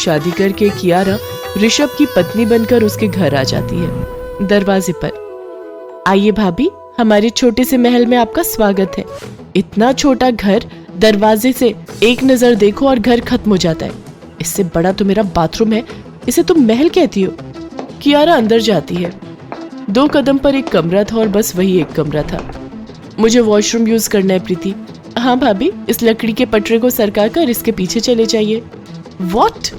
शादी करके कियारा ऋषभ की पत्नी बनकर उसके घर आ जाती है। दरवाजे पर, आइए भाभी, हमारे छोटे से महल में आपका स्वागत है। इतना छोटा घर, दरवाजे से एक नजर देखो और घर खत्म हो जाता है। इससे बड़ा तो मेरा बाथरूम है, इसे तुम महल कहती हो? कियारा अंदर जाती है। 2 कदम पर एक कमरा था और बस वही एक कमरा था। मुझे वॉशरूम यूज करना है प्रीति। हाँ भाभी, इस लकड़ी के पटरे को सरका कर इसके पीछे चले जाइए। व्हाट?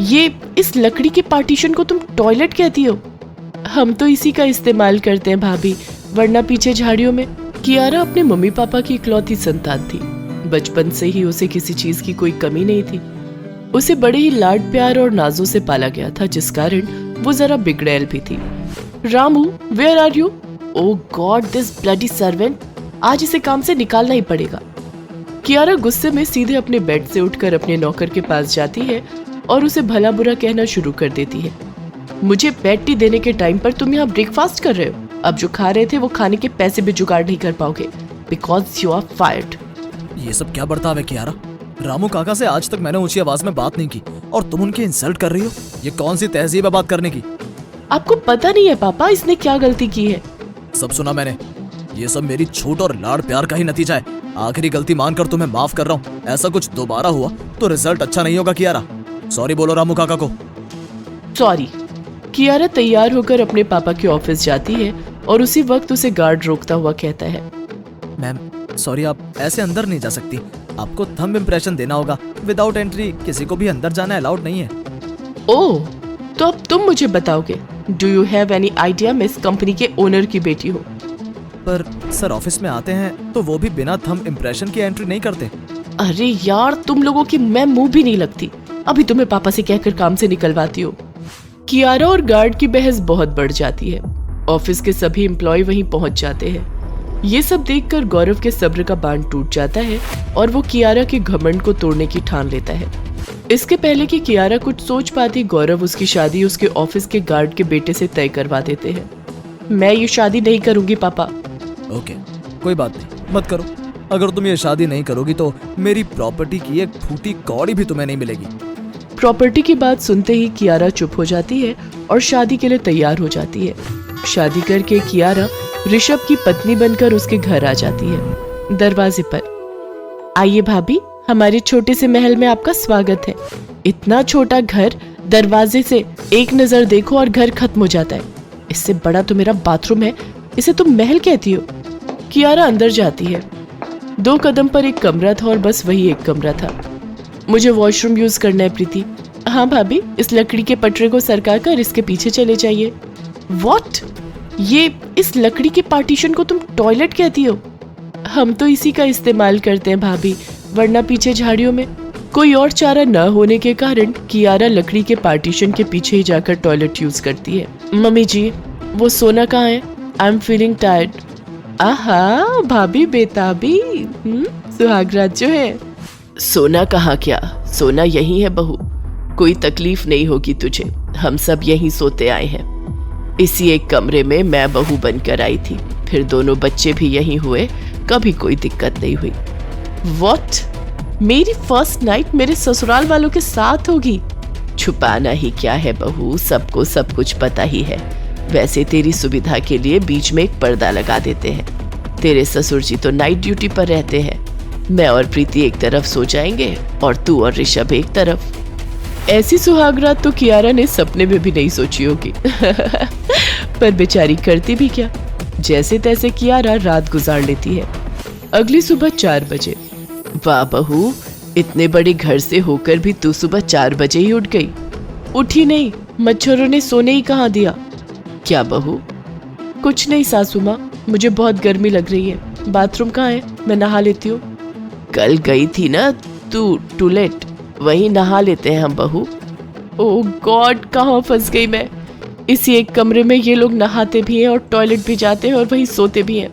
ये इस लकड़ी के पार्टीशन को तुम टॉयलेट कहती हो? हम तो इसी का इस्तेमाल करते हैं भाभी, वरना पीछे झाड़ियों में। कियारा अपने मम्मी पापा की इकलौती संतान थी। बचपन से ही उसे किसी चीज की कोई कमी नहीं थी। उसे बड़े ही लाड प्यार और नाजों से पाला गया था, जिस कारण वो जरा बिगड़ैल भी थी। Ramu, where are you? Oh god, this bloody servant, आज इसे काम से निकालना ही पड़ेगा। कियारा गुस्से में सीधे अपने बेड से उठकर अपने नौकर के पास जाती है और उसे भला बुरा कहना शुरू कर देती है। मुझे बेड टी देने के टाइम पर तुम यहाँ ब्रेकफास्ट कर रहे हो। अब जो खा रहे थे वो खाने के पैसे भी जुगाड़ नहीं कर पाओगे, बिकॉज यू आर फायर्ड। ये सब क्या बर्ताव है कियारा? रामू काका से आज तक मैंने ऊंची आवाज में बात नहीं की और तुम उनकी इंसल्ट कर रही हो। ये कौन सी तहजीब है बात करने की? आपको पता नहीं है पापा, इसने क्या गलती की है? सब सुना मैंने। ये सब मेरी छूट और लाड़ प्यार का ही नतीजा है। आखिरी गलती मानकर तुम्हें माफ कर रहा हूँ। ऐसा कुछ दोबारा हुआ तो रिजल्ट अच्छा नहीं होगा कियारा। सॉरी बोलो रामू काका को। सॉरी। कियारा तैयार होकर अपने पापा के ऑफिस जाती है और उसी वक्त उसे गार्ड रोकता हुआ कहता है, मैम सॉरी, आप ऐसे अंदर नहीं जा सकती। आपको थंब इम्प्रेशन देना होगा। विदाउट एंट्री किसी को भी अंदर जाना अलाउड नहीं है। ओह, तो अब तुम मुझे बताओगे। Do you have any idea मैं इस कंपनी के ओनर की बेटी हूँ? पर सर ऑफिस में आते हैं तो वो भी बिना थंब इम्प्रेशन की एंट्री नहीं करते। अरे यार, तुम लोगों की मैं मुंह भी नहीं लगती। अभी तुम्हें पापा से कहकर काम से निकलवाती हो। कियारा और गार्ड की बहस बहुत बढ़ जाती है। ऑफिस के सभी एम्प्लॉय वहीं पहुंच जाते हैं। ये सब देखकर गौरव के सब्र का बांध टूट जाता है और वो कियारा के घमंड को तोड़ने की ठान लेता है। इसके पहले कि कियारा कुछ सोच पाती, गौरव उसकी शादी उसके ऑफिस के गार्ड के बेटे से तय करवा देते हैं। मैं ये शादी नहीं करूंगी पापा। ओके, कोई बात नहीं, मत करो। अगर तुम ये शादी नहीं करोगी तो मेरी प्रॉपर्टी की एक फूटी कौड़ी भी तुम्हें नहीं मिलेगी। प्रॉपर्टी की बात सुनते ही कियारा चुप हो जाती है और शादी के लिए तैयार हो जाती है। शादी करके कियारा ऋषभ की पत्नी बनकर उसके घर आ जाती है। दरवाजे पर, आइए भाभी, हमारे छोटे से महल में आपका स्वागत है। इतना छोटा घर, दरवाजे से एक नजर देखो और घर खत्म हो जाता है। इससे बड़ा तो मेरा बाथरूम है, इसे तुम महल कहती हो? कियारा अंदर जाती है। 2 कदम पर एक कमरा था और बस वही एक कमरा था। मुझे वॉशरूम यूज करना है प्रीति। हाँ भाभी, इस लकड़ी के पटरे को सरका कर इसके पीछे चले जाइए। व्हाट? ये इस लकड़ी के पार्टीशन को तुम टॉयलेट कहती हो? हम तो इसी का इस्तेमाल करते हैं भाभी, वरना पीछे झाड़ियों में। कोई और चारा न होने के कारण कियारा लकड़ी के पार्टीशन के पीछे ही जाकर टॉयलेट यूज करती है। मम्मी जी, वो सोना कहाँ है? I am feeling tired. आहा, भाभी बेताबी, सुहागरात जो है। सोना कहाँ क्या, सोना यही है बहू। कोई तकलीफ नहीं होगी तुझे, हम सब यहीं सोते आए हैं। इसी एक कमरे में मैं बहू बनकर आई थी, फिर दोनों बच्चे भी यहीं हुए, कभी कोई दिक्कत नहीं हुई। व्हाट? मेरी फर्स्ट नाइट मेरे ससुराल वालों के साथ होगी? छुपाना ही क्या है बहू, सबको सब कुछ पता ही है। वैसे तेरी सुविधा के लिए बीच में एक पर्दा लगा देते हैं। तेरे ससुर जी तो नाइट ड्यूटी पर रहते हैं। मैं और प्रीति एक तरफ सो जाएंगे और तू और ऋषभ एक तरफ। ऐसी सुहागरात तो कियारा ने सपने में भी नहीं सोची होगी। पर बेचारी करती भी क्या, जैसे तैसे कियारा रात गुजार लेती है। अगली सुबह 4 बजे। वाह बहू, इतने बड़े घर से होकर भी तू सुबह 4 बजे ही उठ गई। उठी नहीं, मच्छरों ने सोने ही कहाँ दिया। क्या बहू? कुछ नहीं सासू माँ, मुझे बहुत गर्मी लग रही है। बाथरूम कहाँ है, मैं नहा लेती हूँ। कल गई थी ना तू टॉयलेट, वहीं नहा लेते हैं हम बहू। ओह गॉड, कहाँ फंस गई मैं। इसी एक कमरे में ये लोग नहाते भी हैं और टॉयलेट भी जाते हैं और वहीं सोते भी हैं।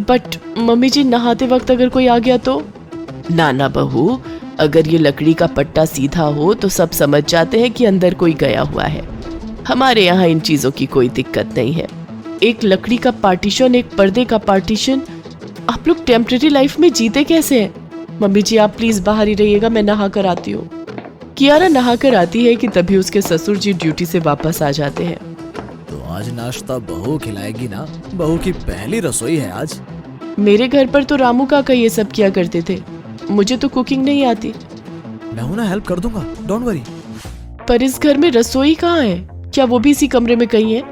बट मम्मी जी, नहाते वक्त अगर कोई आ गया तो? ना बहू, अगर ये लकड़ी का पट्टा सीधा हो तो सब समझ जाते हैं कि अंदर कोई गया हुआ है। हमारे यहाँ इन चीजों की कोई दिक्कत नहीं है। एक लकड़ी का पार्टीशन, एक पर्दे का पार्टीशन, आप लोग टेम्परेरी लाइफ में जीते कैसे हैं? मम्मी जी, आप प्लीज बाहर ही रहिएगा, मैं नहा कर आती हूँ। कियारा नहाकर आती है कि तभी उसके ससुर जी ड्यूटी से वापस आ जाते हैं। तो आज नाश्ता बहू खिलाएगी ना? बहू की पहली रसोई है आज। मेरे घर पर तो रामू काका ये सब किया करते थे, मुझे तो कुकिंग नहीं आती। मैं हूं ना, हेल्प कर दूंगा, डोंट वरी। पर इस घर में रसोई कहाँ है? क्या वो भी इसी कमरे में कहीं है?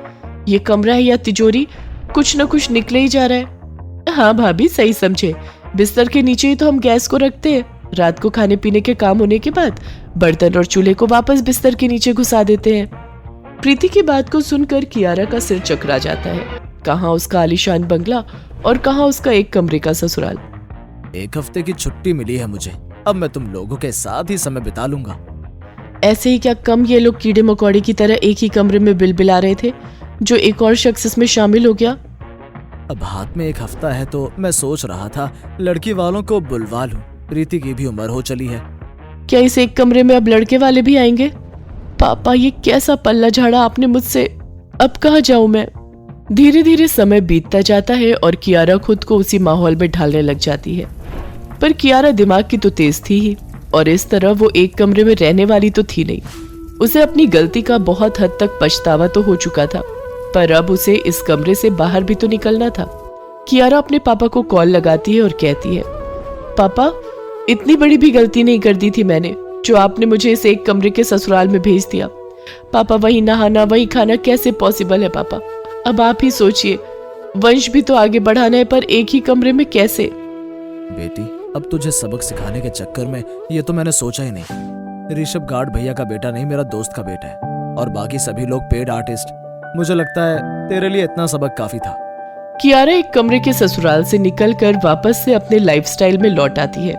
ये कमरा है या तिजोरी? कुछ न कुछ निकले ही जा रहा है। हाँ भाभी, सही समझे, बिस्तर के नीचे ही तो हम गैस को रखते हैं। रात को खाने पीने के काम होने के बाद बर्तन और चूल्हे को वापस बिस्तर के नीचे घुसा देते हैं। प्रीति की बात को सुनकर कियारा का सिर चकरा जाता है। कहाँ उसका आलीशान बंगला और कहाँ उसका एक कमरे का ससुराल। 1 हफ्ते की छुट्टी मिली है मुझे, अब मैं तुम लोगों के साथ ही समय बिता लूंगा। ऐसे ही क्या कम ये लोग कीड़े मकोड़े की तरह एक ही कमरे में बिलबिला रहे थे, जो एक और शख्स इसमें शामिल हो गया। अब हाथ में 1 हफ्ता है तो मैं सोच रहा था लड़की वालों को बुलवा लूं। प्रीति की भी उम्र हो चली है। क्या इस एक कमरे में अब लड़के वाले भी आएंगे? पापा, ये कैसा पल्ला झाड़ा आपने मुझसे। अब कहाँ जाऊं मैं? धीरे धीरे समय बीतता जाता है और कियारा खुद को उसी माहौल में ढालने लग जाती है। पर कियारा दिमाग की तो तेज थी ही, और इस तरह वो एक कमरे में रहने वाली तो थी नहीं। उसे अपनी गलती का बहुत हद तक पछतावा तो हो चुका था, पर अब उसे इस कमरे से बाहर भी तो निकलना था। कियारा अपने पापा को कॉल लगाती है और कहती है, पापा, इतनी बड़ी भी गलती नहीं कर दी थी मैंने, जो आपने मुझे इस एक कमरे के ससुराल में भेज दिया। पापा, वही नहाना वही खाना कैसे पॉसिबल है पापा? अब आप ही सोचिए, वंश भी तो आगे बढ़ाना है, पर एक ही कमरे में कैसे? बेटी, अब तुझे सबक सिखाने के चक्कर में ये तो मैंने सोचा ही नहीं। ऋषभ गार्ड भैया का बेटा नहीं, मेरा दोस्त का बेटा है, और बाकी सभी लोग पेड आर्टिस्ट। मुझे लगता है तेरे लिए इतना सबक काफी था। कियारा एक कमरे के ससुराल से निकलकर वापस से अपने लाइफस्टाइल में लौट आती है,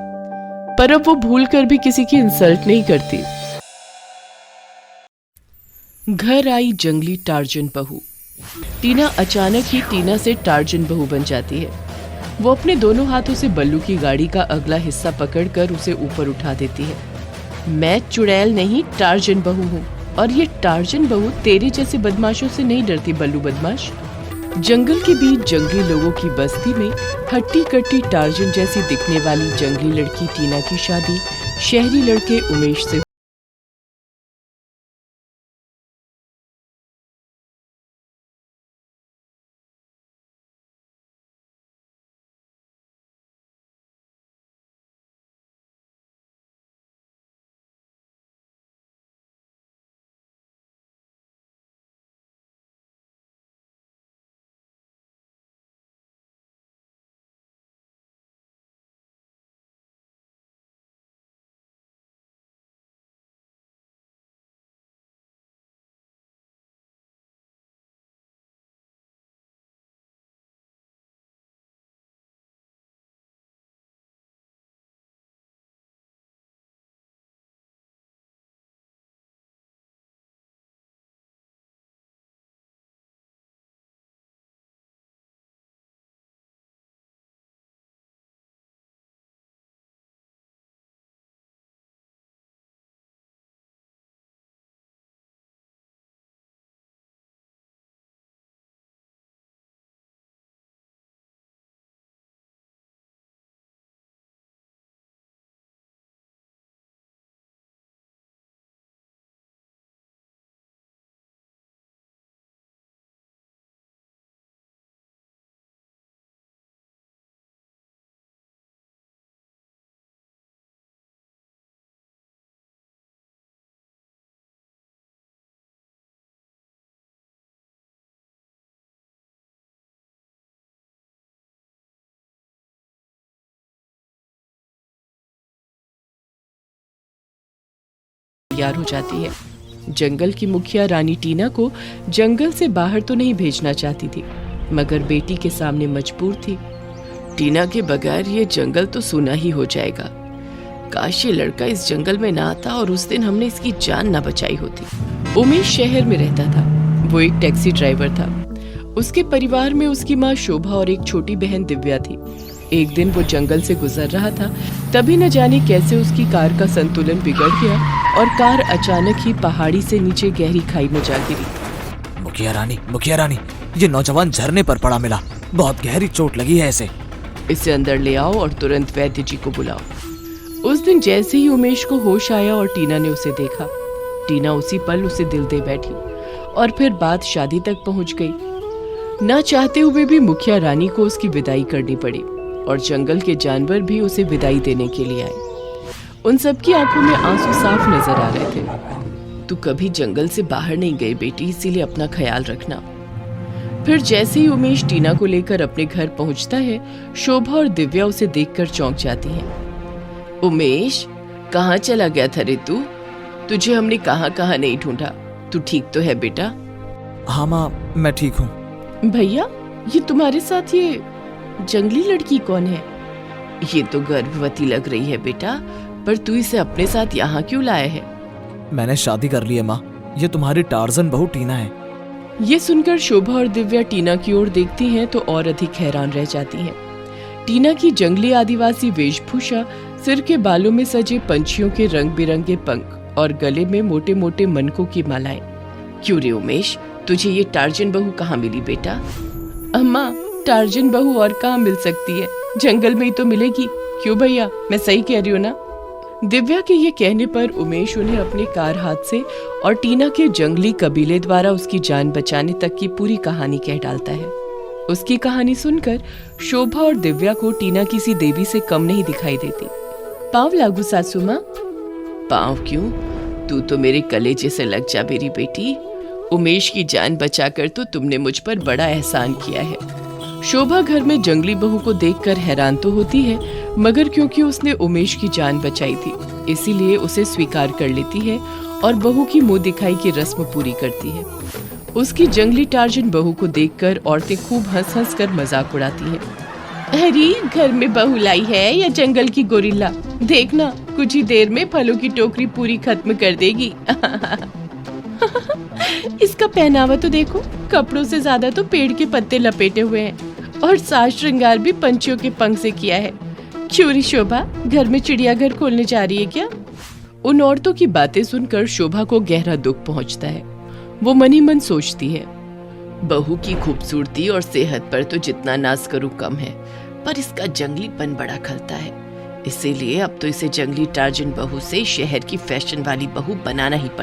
पर अब वो भूल कर भी किसी की इंसल्ट नहीं करती। घर आई जंगली टार्जन बहू। टीना अचानक ही टीना से टार्जन बहू बन जाती है। वो अपने दोनों हाथों से बल्लू की गाड़ी का अगला हिस्सा पकड़कर उसे ऊपर उठा देती है। मैं चुड़ैल नहीं, टार्जन बहू हूँ, और ये टार्जन बहू तेरे जैसे बदमाशों से नहीं डरती। बल्लू बदमाश। जंगल के बीच जंगली लोगों की बस्ती में हट्टी कट्टी टार्जन जैसी दिखने वाली जंगली लड़की टीना की शादी शहरी लड़के उमेश से तैयार हो जाती है। जंगल की मुखिया रानी टीना को जंगल से बाहर तो नहीं भेजना चाहती थी, मगर बेटी के सामने मजबूर थी। टीना के बगैर ये जंगल तो सूना ही हो जाएगा। काश ये लड़का इस जंगल में ना आता और उस दिन हमने इसकी जान ना बचाई होती। उमेश शहर में रहता था। वो एक टैक्सी ड्राइवर था। उसके परिवार में उसकी माँ शोभा और एक छोटी बहन दिव्या थी। एक दिन वो जंगल से गुजर रहा था, तभी न जाने कैसे उसकी कार का संतुलन बिगड़ गया और कार अचानक ही पहाड़ी से नीचे गहरी खाई में जा गिरी। मुखिया रानी, ये नौजवान झरने पर पड़ा मिला। बहुत गहरी चोट लगी है इसे अंदर ले आओ और तुरंत वैद्य जी को बुलाओ। उस दिन जैसे ही उमेश को होश आया और टीना ने उसे देखा, टीना उसी पल उसे दिल दे बैठी और फिर बात शादी तक पहुंच गई। ना चाहते हुए भी मुखिया रानी को उसकी विदाई करनी पड़ी और जंगल के जानवर भी उसे विदाई देने के लिए आए। उन सबकी आंखों में आंसू साफ नजर आ रहे थे। तू कभी जंगल से बाहर नहीं गई बेटी, इसीलिए अपना ख्याल रखना। फिर जैसे ही उमेश टीना को लेकर अपने घर पहुंचता है, शोभा और दिव्या उसे देखकर चौंक जाती हैं। उमेश, कहाँ चला गया था रे तू? तुझे हमने कहाँ कहाँ नहीं ढूंढा। तू ठीक तो है बेटा? हाँ माँ, मैं ठीक हूँ। भैया, ये तुम्हारे साथ ये जंगली लड़की कौन है? ये तो गर्भवती लग रही है बेटा, पर तू इसे अपने साथ यहाँ क्यों लाया है? मैंने शादी कर ली है माँ, ये तुम्हारी टार्जन बहू टीना है। ये सुनकर शोभा और दिव्या टीना की ओर देखती हैं तो और अधिक हैरान रह जाती हैं। टीना की जंगली आदिवासी वेशभूषा, सिर के बालों में सजे पंछियों के रंग बिरंगे पंख और गले में मोटे मोटे मनकों की मालाएं। क्यों रे उमेश, तुझे ये टार्जन बहू कहाँ मिली बेटा? अम्मा, टार्जन बहू और कहाँ मिल सकती है, जंगल में ही तो मिलेगी। क्यों भैया, मैं सही कह रही हूँ ना? दिव्या के ये कहने पर उमेश उन्हें अपने कार हादसे और टीना के जंगली कबीले द्वारा उसकी जान बचाने तक की पूरी कहानी कह डालता है। उसकी कहानी सुनकर शोभा और दिव्या को टीना किसी देवी से कम नहीं दिखाई देती। पाँव लागू सासू माँ। पाँव क्यों? तू तो मेरे कलेजे से लग जा मेरी बेटी। उमेश की जान बचाकर तो तुमने मुझ पर बड़ा एहसान किया है। शोभा घर में जंगली बहू को देखकर हैरान तो होती है, मगर क्योंकि उसने उमेश की जान बचाई थी, इसीलिए उसे स्वीकार कर लेती है और बहू की मुंह दिखाई की रस्म पूरी करती है। उसकी जंगली टार्जन बहू को देखकर औरतें खूब हंस हंस कर मजाक उड़ाती हैं। अरे, घर में बहू लाई है या जंगल की गोरिल्ला? देखना, कुछ ही देर में फलों की टोकरी पूरी खत्म कर देगी। इसका पहनावा तो देखो, कपड़ों से ज्यादा तो पेड़ के पत्ते लपेटे हुए हैं और साज श्रृंगार भी पंछियों के पंख से किया है। क्यों री शोभा, घर में चिड़ियाघर खोलने जा रही है क्या? उन औरतों की बातें सुनकर शोभा को गहरा दुख पहुंचता है। वो मन ही मन सोचती है, बहू की खूबसूरती और सेहत पर तो जितना नाज करूं कम है, पर इसका जंगलीपन बड़ा खलता है। इसीलिए अब तो इसे जंगली टार्जन बहू से शहर की फैशन वाली बहू बनाना ही पड़ेगा।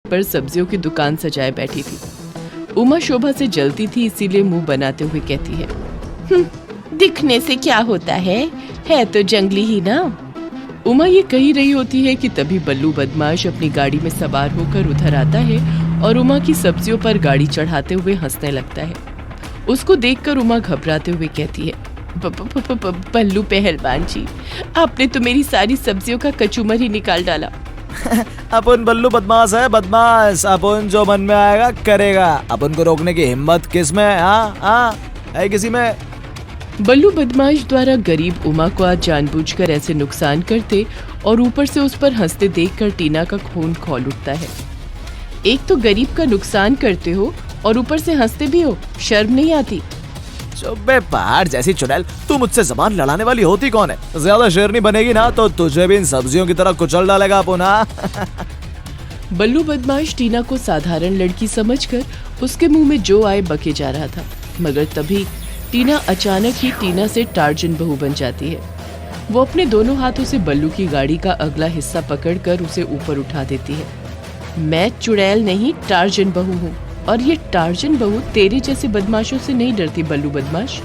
पर सब्जियों की दुकान सजाए बैठी थी। उमा शोभा से जलती थी, इसीलिए मुंह बनाते हुए कहती है, दिखने से क्या होता है तो जंगली ही ना। उमा ये कही रही होती है कि तभी बल्लू बदमाश अपनी गाड़ी में सवार होकर उधर आता है और उमा की सब्जियों पर गाड़ी चढ़ाते हुए हंसने लगता है। उसको देखकर उमा घबराते हुए कहती है, बल्लू पहलवान जी, आपने तो मेरी सारी सब्जियों का कचूमर ही निकाल डाला। अपन बल्लू बदमाश है, बदमाश। अपन जो मन में आएगा करेगा। अपन को रोकने की हिम्मत किस में? है किसी में? बल्लू बदमाश द्वारा गरीब उमा को आज जानबूझकर ऐसे नुकसान करते और ऊपर से उस पर हंसते देखकर टीना का खून खौल उठता है। एक तो गरीब का नुकसान करते हो और ऊपर से हंसते भी हो, शर्म नहीं आती? चुप्पे पहाड़ जैसी चुड़ैल, तू मुझसे जबान लड़ाने वाली होती कौन है? ज्यादा शेरनी बनेगी ना तो तुझे भी इन सब्जियों की तरह कुचल डालेगा पुनः। बल्लू बदमाश टीना को साधारण लड़की समझकर उसके मुंह में जो आए बके जा रहा था, मगर तभी टीना अचानक ही टीना से टार्जन बहू बन जाती है। वो अपने दोनों हाथों से बल्लू की गाड़ी का अगला हिस्सा पकड़कर उसे ऊपर उठा देती है। मैं चुड़ैल नहीं, टार्जन बहू हूँ, और ये टार्जन बहू तेरे जैसे बदमाशों से नहीं डरती बल्लू बदमाश।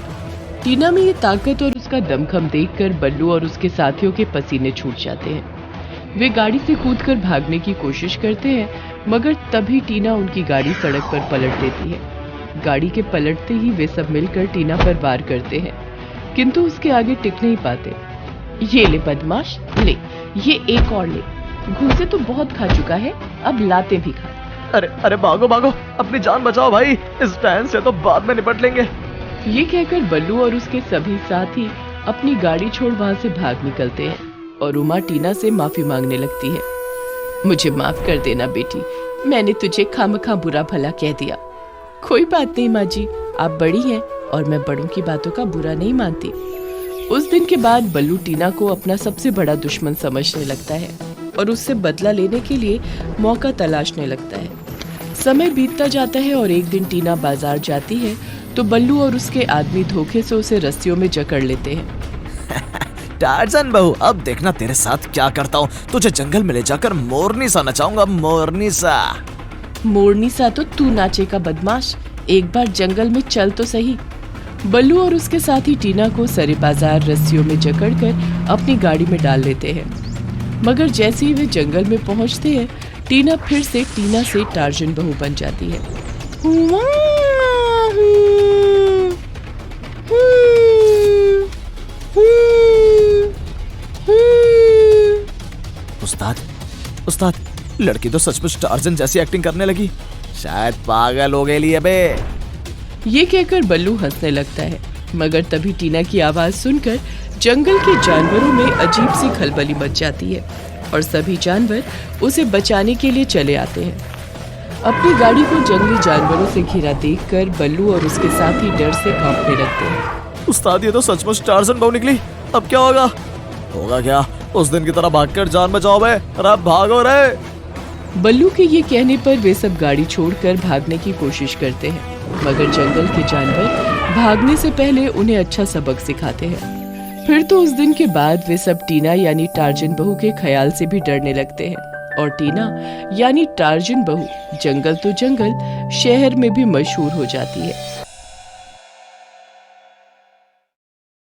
टीना में ये ताकत और उसकी का दमखम देखकर बल्लू और उसके साथियों के पसीने छूट जाते हैं। वे गाड़ी से कूदकर भागने की कोशिश करते हैं, मगर तभी टीना उनकी गाड़ी सड़क पर पलट देती है। गाड़ी के पलटते ही वे सब मिलकर टीना पर वार करते हैं, किंतु उसके आगे टिक नहीं पाते। ये ले बदमाश, ले, ये एक और ले, घूसे तो बहुत खा चुका है, अब लाते भी खा। अरे अरे भागो भागो, अपनी जान बचाओ भाई, इस वैन से तो बाद में निपट लेंगे। ये कहकर बल्लू और उसके सभी साथी अपनी गाड़ी छोड़ वहां से भाग निकलते हैं और उमा टीना से माफी मांगने लगती है। मुझे माफ कर देना बेटी, मैंने तुझे खामखा बुरा भला कह दिया। कोई बात नहीं माँ जी, आप बड़ी हैं और मैं बड़ों की बातों का बुरा नहीं मानती। उस दिन के बाद बल्लू टीना को अपना सबसे बड़ा दुश्मन समझने लगता है और उससे बदला लेने के लिए मौका तलाशने लगता है। समय बीतता जाता है और एक दिन टीना बाजार जाती है तो बल्लू और उसके आदमी धोखे से उसे रस्सियों में जकड़ लेते हैं। टार्जन बहू, अब देखना तेरे साथ क्या करता हूँ। तुझे जंगल में ले जाकर मोरनी सा नचाऊंगा, मोरनी सा। मोरनी सा तो तू नाचेगा बदमाश, एक बार जंगल में चल तो सही। बल्लू और उसके साथी टीना को सरे बाजार रस्सियों में जकड़कर अपनी गाड़ी में डाल लेते हैं, मगर जैसे ही वे जंगल में पहुंचते हैं टीना फिर से टीना से टार्जन बहू बन जाती है। उस्ताद, उस्ताद, लड़की तो सचमुच टार्जन जैसी एक्टिंग करने लगी, शायद पागल हो गई बे। ये कहकर बल्लू हंसने लगता है, मगर तभी टीना की आवाज सुनकर जंगल के जानवरों में अजीब सी खलबली मच जाती है और सभी जानवर उसे बचाने के लिए चले आते हैं। अपनी गाड़ी को जंगली जानवरों से घिरा देखकर बल्लू और उसके साथी डर से कांपने लगते हैं। उस्ताद, ये तो सचमुच टार्जन बहू निकली, अब क्या होगा? होगा क्या, उस दिन की तरह भागकर जान बचाओ बे, अरे भागो रे। बल्लू के ये कहने पर वे सब गाड़ी छोड़कर भागने की कोशिश करते हैं, मगर जंगल के जानवर भागने से पहले उन्हें अच्छा सबक सिखाते हैं। फिर तो उस दिन के बाद वे सब टीना यानी टार्जन बहू के ख्याल से भी डरने लगते हैं और टीना यानी टार्जन बहू जंगल तो जंगल शहर में भी मशहूर हो जाती है।